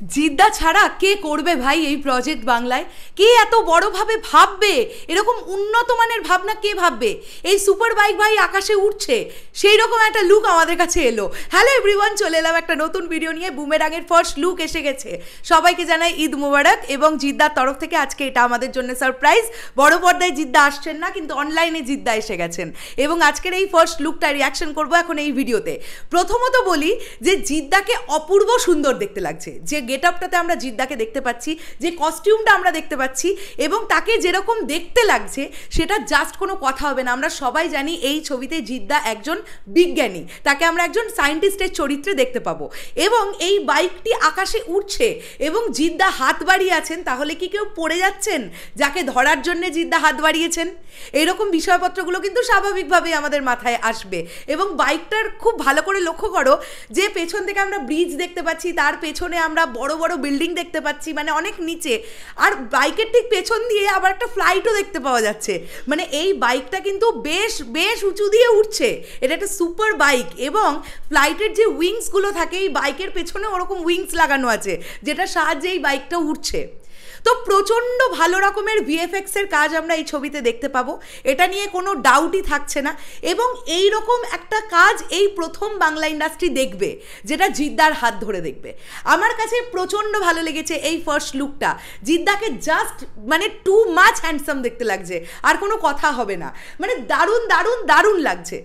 জিদ্দা ছাড়া কে করবে ভাই এই প্রজেক্ট বাংলায়? কে এত বড়ভাবে ভাববে? এরকম উন্নত মানের ভাবনা কে ভাববে? এই সুপার বাইক ভাই আকাশে উঠছে, সেই রকম একটা লুক আমাদের কাছে এলো। হ্যালো এভরিওয়ান, চলে এলাম একটা নতুন ভিডিও নিয়ে। বুমেরাঙের ফার্স্ট লুক এসে গেছে। সবাইকে জানাই ঈদ মুবারক, এবং জিদ্দার তরফ থেকে আজকে এটা আমাদের জন্য সারপ্রাইজ। বড় পর্দায় জিদ্দা আসছেন না, কিন্তু অনলাইনে জিদ্দা এসে গেছেন, এবং আজকের এই ফার্স্ট লুকটা রিয়াকশন করবো এখন এই ভিডিওতে। প্রথমত বলি যে জিদ্দাকে অপূর্ব সুন্দর দেখতে লাগছে। যে গেট আপটাতে আমরা জিদ্দাকে দেখতে পাচ্ছি, যে কস্টিউমটা আমরা দেখতে পাচ্ছি, এবং তাকে যেরকম দেখতে লাগছে সেটা জাস্ট কোনো কথা হবে না। আমরা সবাই জানি এই ছবিতে জিদ্দা একজন বিজ্ঞানী, তাকে আমরা একজন সায়েন্টিস্টের চরিত্রে দেখতে পাবো। এবং এই বাইকটি আকাশে উঠছে এবং জিদ্দা হাত বাড়িয়ে আছেন, তাহলে কি কেউ পড়ে যাচ্ছেন যাকে ধরার জন্য জিদ্দা হাত বাড়িয়েছেন? এরকম বিষয়পত্রগুলো কিন্তু স্বাভাবিকভাবেই আমাদের মাথায় আসবে। এবং বাইকটার খুব ভালো করে লক্ষ্য করো যে পেছন থেকে আমরা ব্রিজ দেখতে পাচ্ছি, তার পেছনে আমরা বড় বড় বিল্ডিং দেখতে পাচ্ছি, মানে অনেক নিচে। আর বাইকের ঠিক পেছন দিয়ে আবার একটা ফ্লাইটও দেখতে পাওয়া যাচ্ছে। মানে এই বাইকটা কিন্তু বেশ বেশ উঁচু দিয়ে উঠছে। এটা একটা সুপার বাইক, এবং ফ্লাইটের যে উইংসগুলো থাকে এই বাইকের পেছনে ওরকম উইংস লাগানো আছে, যেটার সাহায্যে এই বাইকটা উঠছে। তো প্রচণ্ড ভালো রকমের ভিএফএক্সের কাজ আমরা এই ছবিতে দেখতে পাবো, এটা নিয়ে কোনো ডাউটই থাকছে না। এবং এই রকম একটা কাজ এই প্রথম বাংলা ইন্ডাস্ট্রি দেখবে, যেটা জিদ্দার হাত ধরে দেখবে। আমার কাছে প্রচণ্ড ভালো লেগেছে এই ফার্স্ট লুকটা। জিদ্দাকে জাস্ট মানে টু মাচ হ্যান্ডসাম দেখতে লাগছে, আর কোনো কথা হবে না। মানে দারুণ দারুণ দারুণ লাগছে।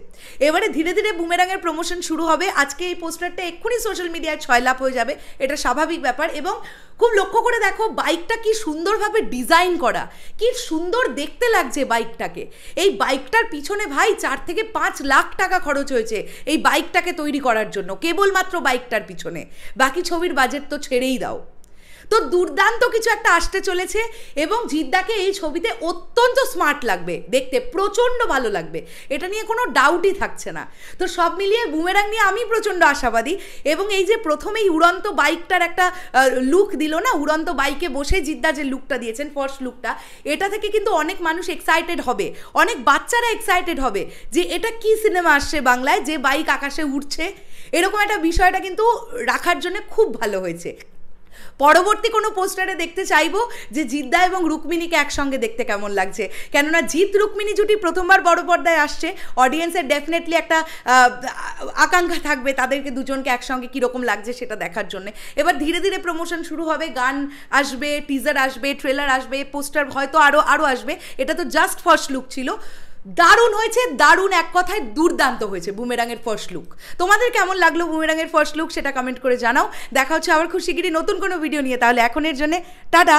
এবারে ধীরে ধীরে বুমেরাঙের প্রমোশন শুরু হবে। আজকে এই পোস্টারটা এক্ষুনি সোশ্যাল মিডিয়ায় ছয়লাপ হয়ে যাবে, এটা স্বাভাবিক ব্যাপার। এবং খুব লক্ষ্য করে দেখো বাইকটা কি সুন্দরভাবে ডিজাইন করা, কি সুন্দর দেখতে লাগছে বাইকটাকে। এই বাইকটার পিছনে ভাই 4 থেকে 5 লাখ টাকা খরচ হয়েছে এই বাইকটাকে তৈরি করার জন্য, কেবলমাত্র বাইকটার পিছনে। বাকি ছবির বাজেট তো ছেড়েই দাও। তো দুর্দান্ত কিছু একটা আসতে চলেছে, এবং জিদ্দাকে এই ছবিতে অত্যন্ত স্মার্ট লাগবে দেখতে, প্রচণ্ড ভালো লাগবে, এটা নিয়ে কোনো ডাউটই থাকছে না। তো সব মিলিয়ে বুমেরাং নিয়ে আমি প্রচণ্ড আশাবাদী। এবং এই যে প্রথমেই উড়ন্ত বাইকটার একটা লুক দিল না, উড়ন্ত বাইকে বসে জিদ্দা যে লুকটা দিয়েছেন ফার্স্ট লুকটা, এটা থেকে কিন্তু অনেক মানুষ এক্সাইটেড হবে, অনেক বাচ্চারা এক্সাইটেড হবে যে এটা কি সিনেমা আসছে বাংলায় যে বাইক আকাশে উঠছে। এরকম একটা বিষয়টা কিন্তু রাখার জন্য খুব ভালো হয়েছে। পরবর্তী কোনো পোস্টারে দেখতে চাইবো যে জিদ্দা এবং রুক্মিণীকে একসঙ্গে দেখতে কেমন লাগছে। কেননা জিৎ রুক্মিণী জুটি প্রথমবার বড় পর্দায় আসছে, অডিয়েন্সের ডেফিনেটলি একটা আকাঙ্ক্ষা থাকবে তাদেরকে দুজনকে একসঙ্গে কীরকম লাগছে সেটা দেখার জন্য। এবার ধীরে ধীরে প্রমোশন শুরু হবে, গান আসবে, টিজার আসবে, ট্রেলার আসবে, পোস্টার হয়তো আরও আসবে। এটা তো জাস্ট ফার্স্ট লুক ছিল। দারুণ হয়েছে, দারুণ, এক কথায় দুর্দান্ত হয়েছে বুমেরাঙের ফার্স্ট লুক। তোমাদের কেমন লাগলো বুমেরাঙের ফার্স্ট লুক সেটা কমেন্ট করে জানাও। দেখা হচ্ছে আবার খুব শিগগিরই নতুন কোনো ভিডিও নিয়ে। তাহলে এখনের জন্য টাটা।